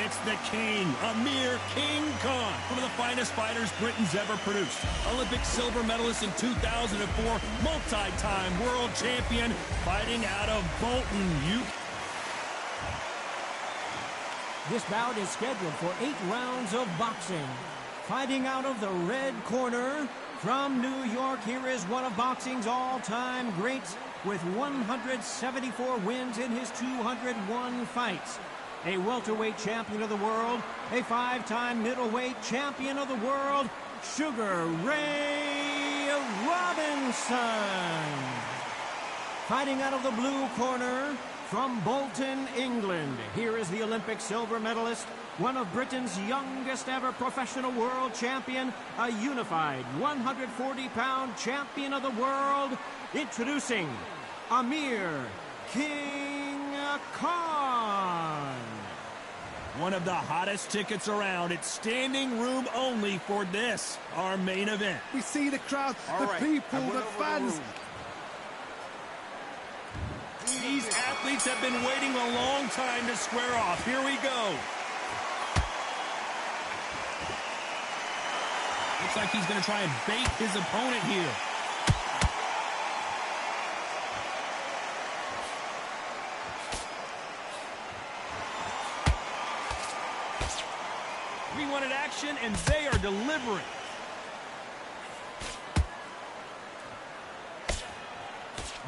It's the king, Amir King Khan, one of the finest fighters Britain's ever produced. Olympic silver medalist in 2004, multi-time world champion, fighting out of Bolton, UK. This bout is scheduled for 8 rounds of boxing. Fighting out of the red corner, from New York, here is one of boxing's all-time greats with 174 wins in his 201 fights. A welterweight champion of the world, a 5-time middleweight champion of the world, Sugar Ray Robinson. Fighting out of the blue corner, from Bolton, England, here is the Olympic silver medalist, one of Britain's youngest ever professional world champion, a unified 140-pound champion of the world, introducing Amir King Khan. One of the hottest tickets around. It's standing room only for this, our main event. We see the crowd, the people, the fans. These athletes have been waiting a long time to square off. Here we go. Looks like he's going to try and bait his opponent here. We wanted action, and they are delivering.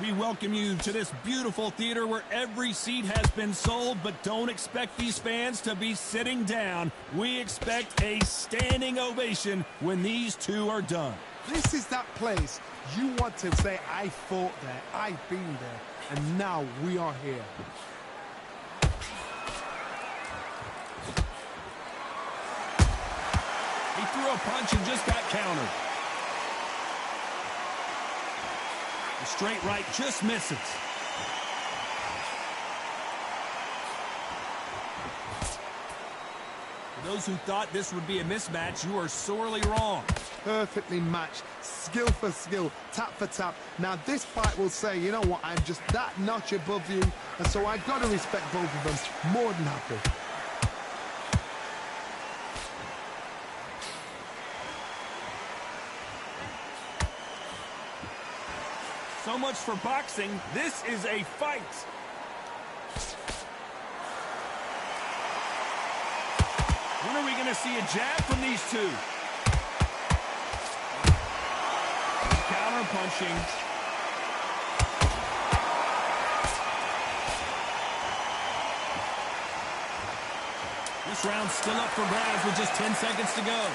We welcome you to this beautiful theater where every seat has been sold, but don't expect these fans to be sitting down. We expect a standing ovation when these two are done. This is that place you want to say, I fought there, I've been there, and now we are here. He threw a punch and just got countered. The straight right just misses. For those who thought this would be a mismatch, you are sorely wrong. Perfectly matched, skill for skill, tap for tap. Now this fight will say, you know what, I'm just that notch above you, and so I've got to respect both of them more than happy. So much for boxing. This is a fight. When are we going to see a jab from these two? Counter punching. This round's still up for grabs with just 10 seconds to go.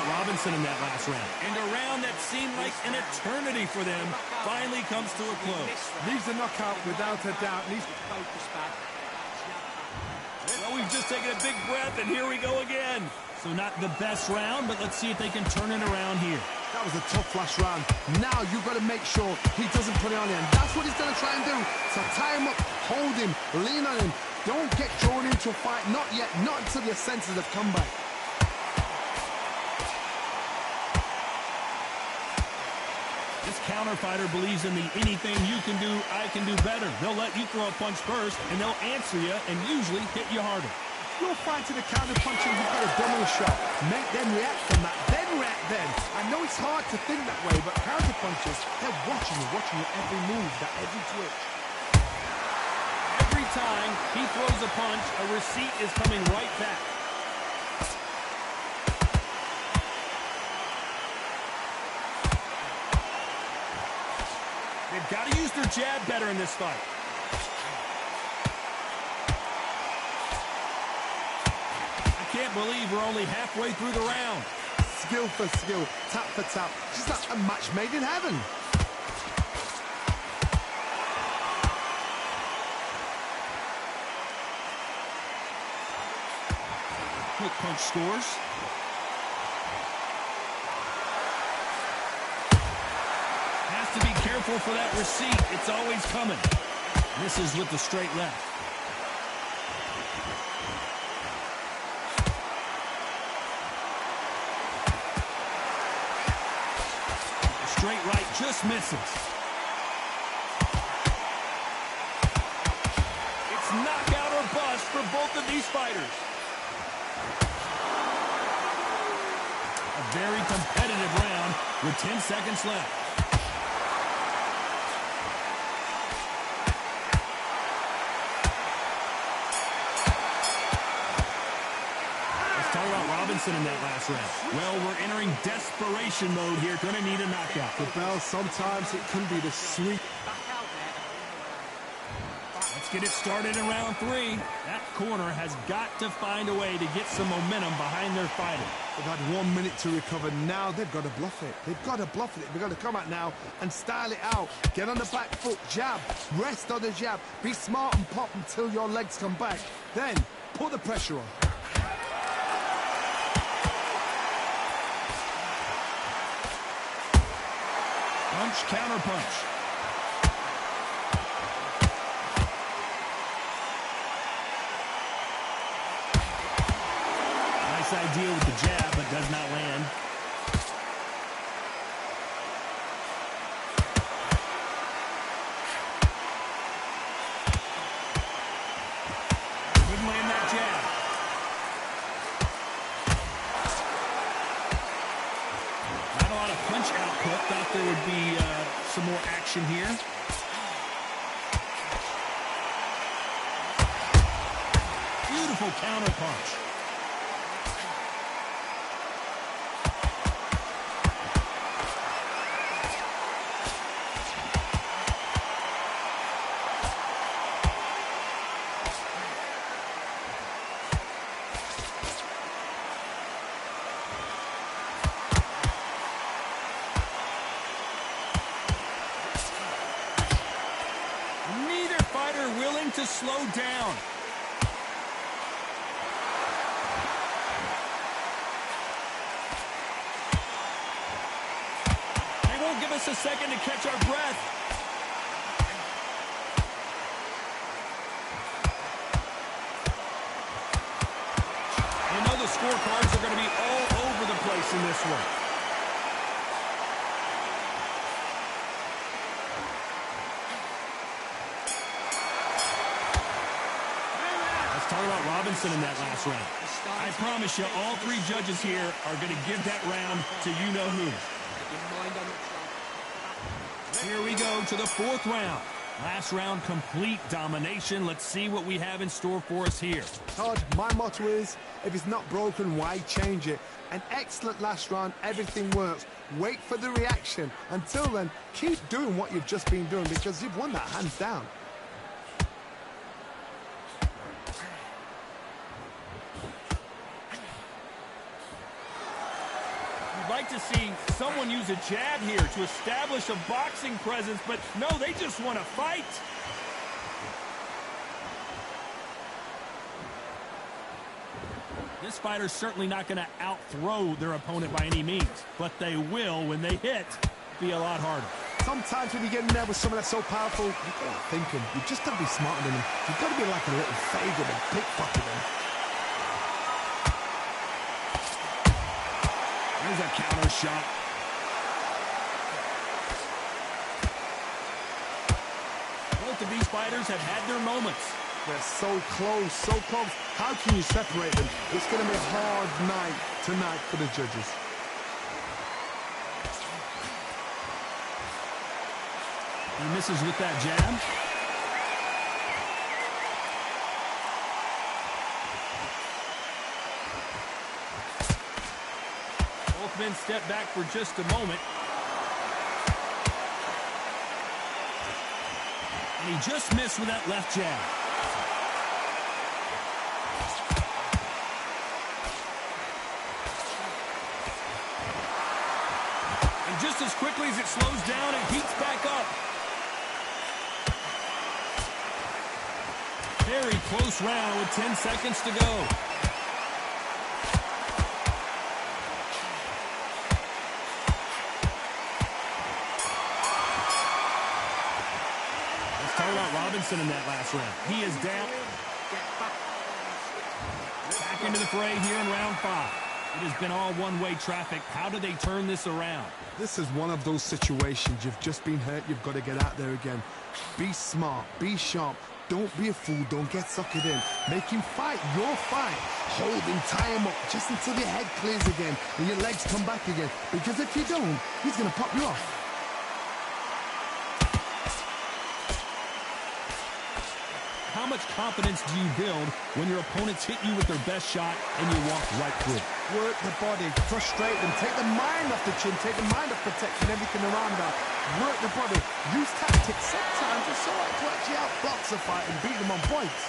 Robinson in that last round. And a round that seemed like an eternity for them finally comes to a close. Leaves a knockout without a doubt. Well, we've just taken a big breath, and here we go again. So not the best round, but let's see if they can turn it around here. That was a tough last round. Now you've got to make sure he doesn't put it on him. That's what he's going to try and do. So tie him up, hold him, lean on him. Don't get drawn into a fight. Not yet. Not until your senses have come back. Counter fighter believes in the anything you can do, I can do better. They'll let you throw a punch first, and they'll answer you and usually hit you harder. You're fighting the counter punching, you've got a double shot. Make them react from that, then react then. I know it's hard to think that way, but counter punchers, they're watching you every move, that every twitch. Every time he throws a punch, a receipt is coming right back. They've got to use their jab better in this fight. I can't believe we're only halfway through the round. Skill for skill, tap for tap. Just like a match made in heaven. Quick punch scores. To be careful for that receipt. It's always coming. Misses with the straight left. straight right, just misses. It's knockout or bust for both of these fighters. A very competitive round with 10 seconds left. Robinson in that last round. Well, we're entering desperation mode here. Going to need a knockout. The bell, sometimes it can be the sweet. Let's get it started in round 3. That corner has got to find a way to get some momentum behind their fighter. They've had 1 minute to recover. Now they've got to bluff it. They've got to bluff it. They've got to come out now and style it out. Get on the back foot, jab, rest on the jab. Be smart and pop until your legs come back. Then put the pressure on. Punch, counter punch. Nice idea with the jab, but does not land. Couldn't land that jab. Not a lot of punch output. Thought there would be some more action here. Beautiful counter punch. Willing to slow down. They won't give us a second to catch our breath. You know the scorecards are going to be all over the place in this one. Talk about Robinson in that last round. I promise you, all 3 judges here are going to give that round to you-know-who. Here we go to the 4th round. Last round, complete domination. Let's see what we have in store for us here. Todd, my motto is, if it's not broken, why change it? An excellent last round, everything works. Wait for the reaction. Until then, keep doing what you've just been doing because you've won that hands down. Like to see someone use a jab here to establish a boxing presence, but no, they just want to fight. This fighter's certainly not going to out-throw their opponent by any means, but they will, when they hit, be a lot harder. Sometimes when you get in there with someone that's so powerful, you've got to think him. You've just got to be smarter than him. You've got to be like a little Fagan and pickpocket him. There's a counter shot. Both of these fighters have had their moments. They're so close, so close. How can you separate them? It's going to be a hard night tonight for the judges. He misses with that jab. Both men step back for just a moment. And he just missed with that left jab. And just as quickly as it slows down, it heats back up. Very close round with 10 seconds to go. Let's talk about Robinson in that last round. He is down. Back into the fray here in round 5. It has been all one-way traffic. How do they turn this around? This is one of those situations. You've just been hurt. You've got to get out there again. Be smart. Be sharp. Don't be a fool. Don't get suckered in. Make him fight your fight. Hold him, tie him up just until your head clears again and your legs come back again. Because if you don't, he's going to pop you off. How much confidence do you build when your opponents hit you with their best shot and you walk right through it? Work the body, frustrate them, take the mind off the chin, take the mind off protecting everything around that. Work the body, use tactics sometimes it's so hard to actually outbox a fight and beat them on points.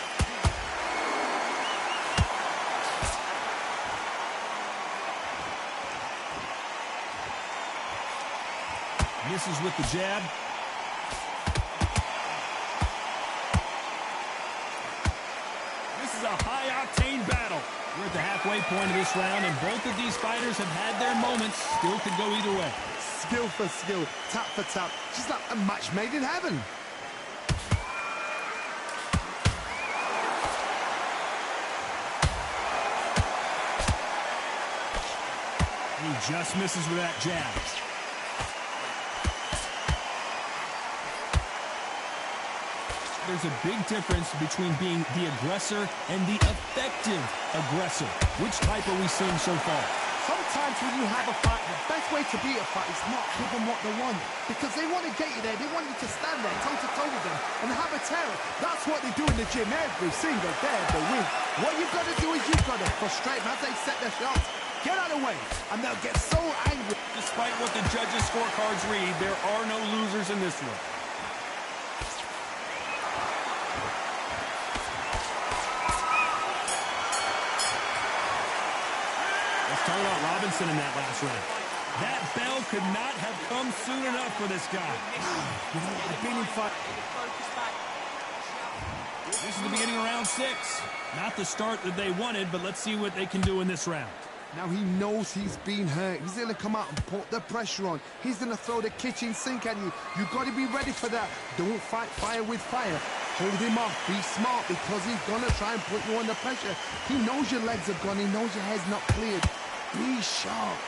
Misses with the jab. This is a high-octane battle. We're at the halfway point of this round, and both of these fighters have had their moments. Still could go either way. Skill for skill, tap for tap. Just like a match made in heaven. He just misses with that jab. There's a big difference between being the aggressor and the effective aggressor. Which type are we seeing so far? Sometimes when you have a fight, the best way to beat a fight is not give them what they want. Because they want to get you there. They want you to stand there toe-to-toe with them and have a terror. That's what they do in the gym every single day of the week. What you've got to do is you've got to frustrate them as they set their shots. Get out of the way, and they'll get so angry. Despite what the judges' scorecards read, there are no losers in this one. Talk about Robinson in that last round. That bell could not have come soon enough for this guy. This is the beginning of round 6. Not the start that they wanted, but let's see what they can do in this round. Now he knows he's been hurt. He's going to come out and put the pressure on. He's going to throw the kitchen sink at you. You've got to be ready for that. Don't fight fire with fire. Hold him off. Be smart because he's going to try and put you under pressure. He knows your legs are gone. He knows your head's not cleared. Be sharp.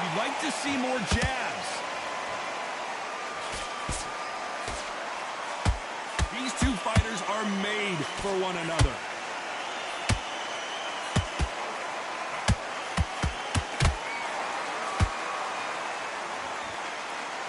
You'd like to see more jabs. These two fighters are made for one another.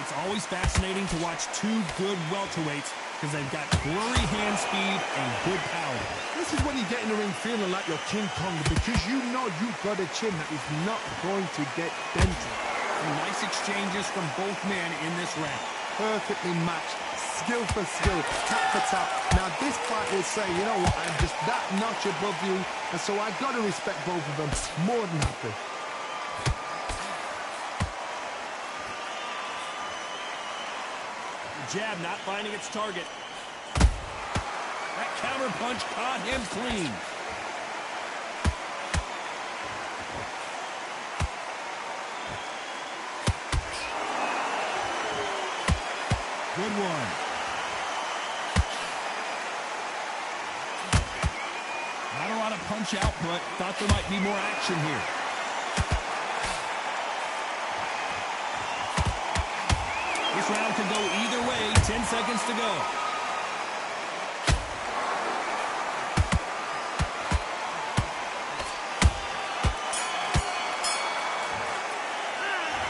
It's always fascinating to watch two good welterweights because they've got flurry hand speed and good power. This is when you get in the ring feeling like you're King Kong because you know you've got a chin that is not going to get dented. Some nice exchanges from both men in this round. Perfectly matched, skill for skill, tap for tap. Now this fight will say, you know what, I'm just that notch above you, and so I've got to respect both of them more than happy. Jab not finding its target. That counter punch caught him clean. Good one. Not a lot of punch output. Thought there might be more action here. This round could go either way. 10 seconds to go.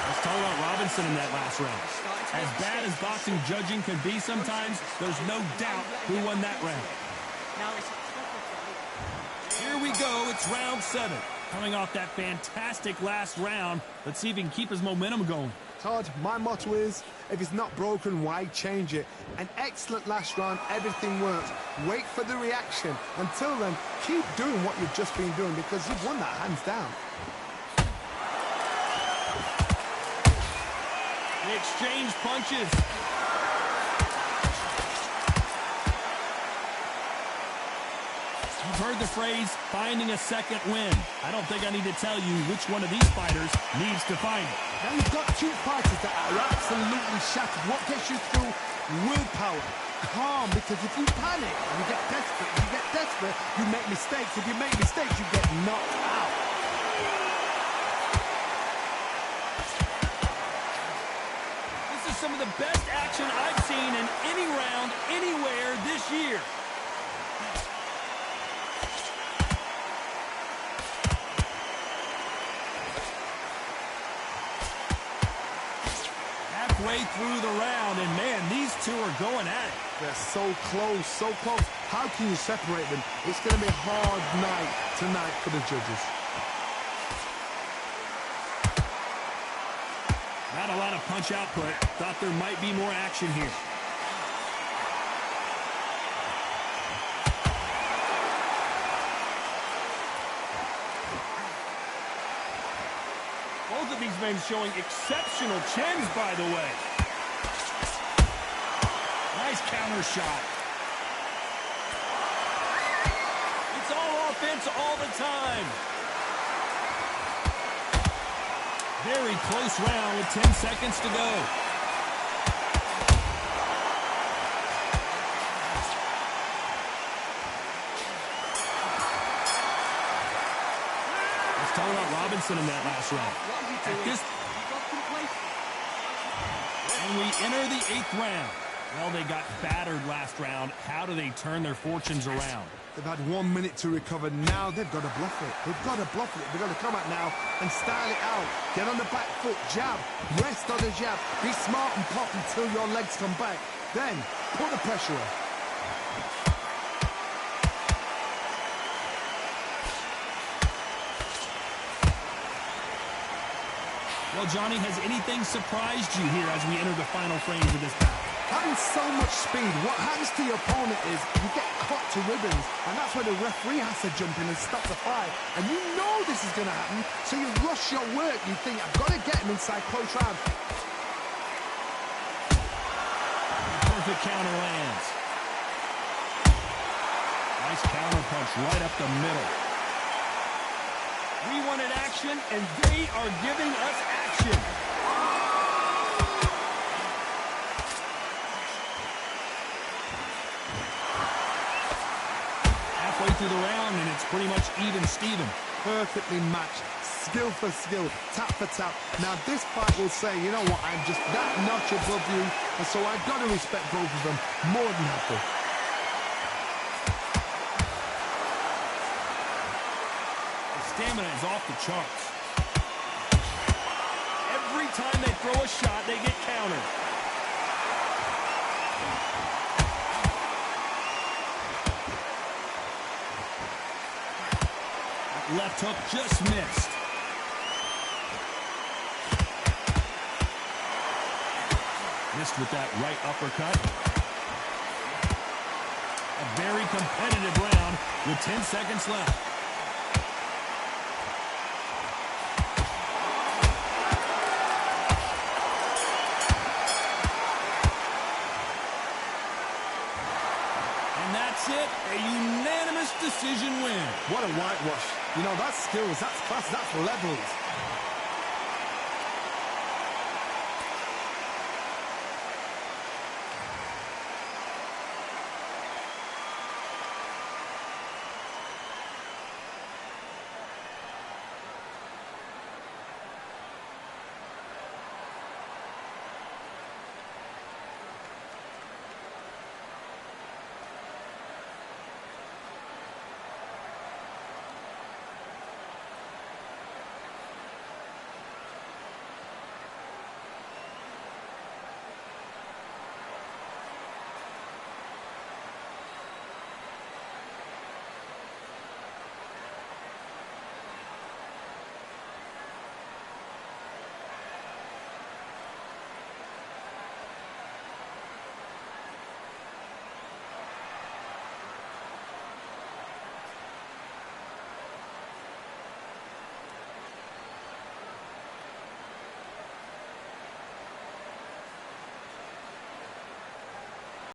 Let's talk about Robinson in that last round. As bad as boxing judging can be sometimes, there's no doubt who won that round. Here we go. It's round 7. Coming off that fantastic last round, let's see if he can keep his momentum going. Todd, my motto is, if it's not broken, why change it? An excellent last round, everything works. Wait for the reaction. Until then, keep doing what you've just been doing because you've won that hands down. They exchange punches. heard the phrase, finding a second win. I don't think I need to tell you which one of these fighters needs to find it. Now you've got two fighters that are absolutely shattered. What gets you through? Willpower. Calm, because if you panic, you get desperate. If you get desperate, you make mistakes. If you make mistakes, you get knocked out. This is some of the best action I've seen in any round, anywhere this year. Halfway through the round, and man, these two are going at it. They're so close, so close. How can you separate them? It's going to be a hard night tonight for the judges. Not a lot of punch output. Thought there might be more action here. Both of these men showing exceptional chins, by the way. Nice counter shot. It's all offense all the time. Very close round with 10 seconds to go. Let's talk about Robinson in that last round. And we enter the 8th round. Well, they got battered last round. How do they turn their fortunes around? They've had 1 minute to recover. Now they've got to bluff it. They've got to bluff it. They've got to come out now and style it out. Get on the back foot, jab, rest on the jab. Be smart and pop until your legs come back. Then put the pressure on. Well, Johnny, has anything surprised you here as we enter the final frames of this battle? Having so much speed, what happens to your opponent is you get cut to ribbons, and that's where the referee has to jump in and stop the fight. And you know this is going to happen, so you rush your work. You think, I've got to get him inside close round. Perfect counter lands. Nice counter punch right up the middle. We wanted action, and they are giving us action. Halfway through the round, and it's pretty much even Steven. Perfectly matched, skill for skill, tap for tap. Now this fight will say, you know what, I'm just that notch above you, and so I've got to respect both of them more than happy. Stamina is off the charts. Every time they throw a shot, they get countered. That left hook just missed. Missed with that right uppercut. A very competitive round with 10 seconds left. A unanimous decision win. What a whitewash. You know, that's skills, that's class, that's levels.